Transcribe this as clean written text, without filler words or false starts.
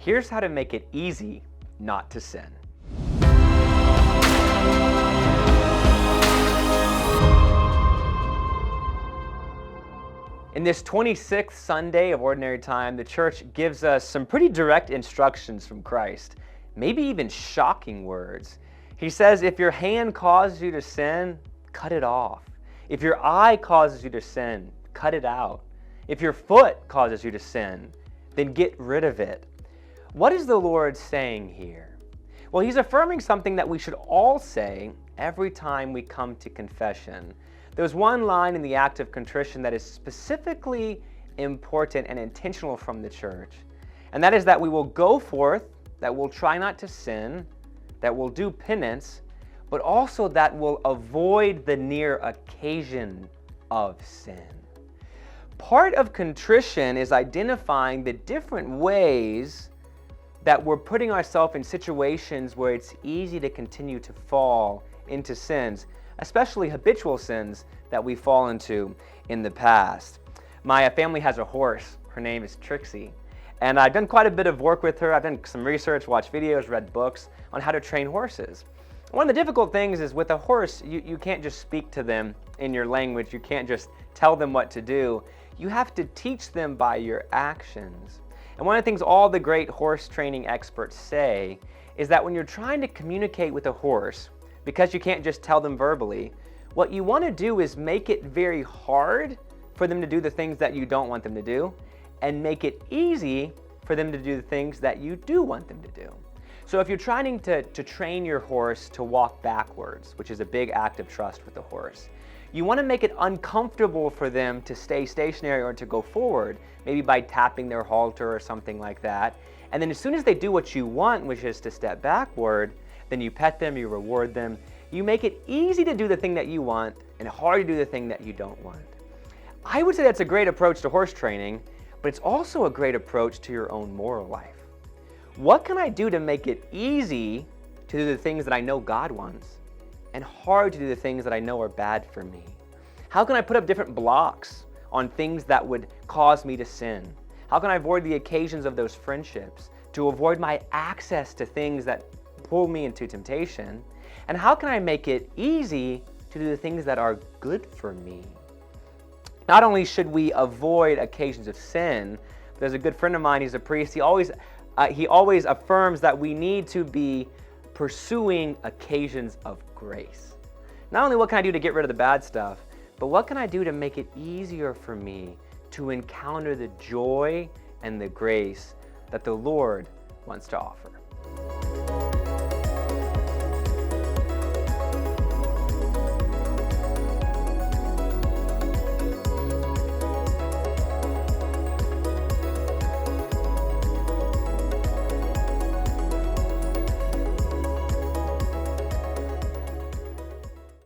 Here's how to make it easy not to sin. In this 26th Sunday of Ordinary Time, the church gives us some pretty direct instructions from Christ, maybe even shocking words. He says, if your hand causes you to sin, cut it off. If your eye causes you to sin, cut it out. If your foot causes you to sin, then get rid of it. What is the Lord saying here? Well, he's affirming something that we should all say every time we come to confession. There's one line in the act of contrition that is specifically important and intentional from the church, and that is that we will go forth, that we'll try not to sin, that we'll do penance, but also that we'll avoid the near occasion of sin. Part of contrition is identifying the different ways that we're putting ourselves in situations where it's easy to continue to fall into sins, especially habitual sins that we fall into in the past. My family has a horse. Her name is Trixie. And I've done quite a bit of work with her. I've done some research, watched videos, read books on how to train horses. One of the difficult things is with a horse, you can't just speak to them in your language. You can't just tell them what to do. You have to teach them by your actions. And one of the things all the great horse training experts say is that when you're trying to communicate with a horse, because you can't just tell them verbally, what you want to do is make it very hard for them to do the things that you don't want them to do, and make it easy for them to do the things that you do want them to do. So if you're trying to train your horse to walk backwards, which is a big act of trust with the horse, you want to make it uncomfortable for them to stay stationary or to go forward, maybe by tapping their halter or something like that. And then as soon as they do what you want, which is to step backward, then you pet them, you reward them. You make it easy to do the thing that you want and hard to do the thing that you don't want. I would say that's a great approach to horse training, but it's also a great approach to your own moral life. What can I do to make it easy to do the things that I know God wants and hard to do the things that I know are bad for me? How can I put up different blocks on things that would cause me to sin? How can I avoid the occasions of those friendships, to avoid my access to things that pull me into temptation? And how can I make it easy to do the things that are good for me? Not only should we avoid occasions of sin, but there's a good friend of mine, he's a priest, he always affirms that we need to be pursuing occasions of grace. Not only what can I do to get rid of the bad stuff, but what can I do to make it easier for me to encounter the joy and the grace that the Lord wants to offer?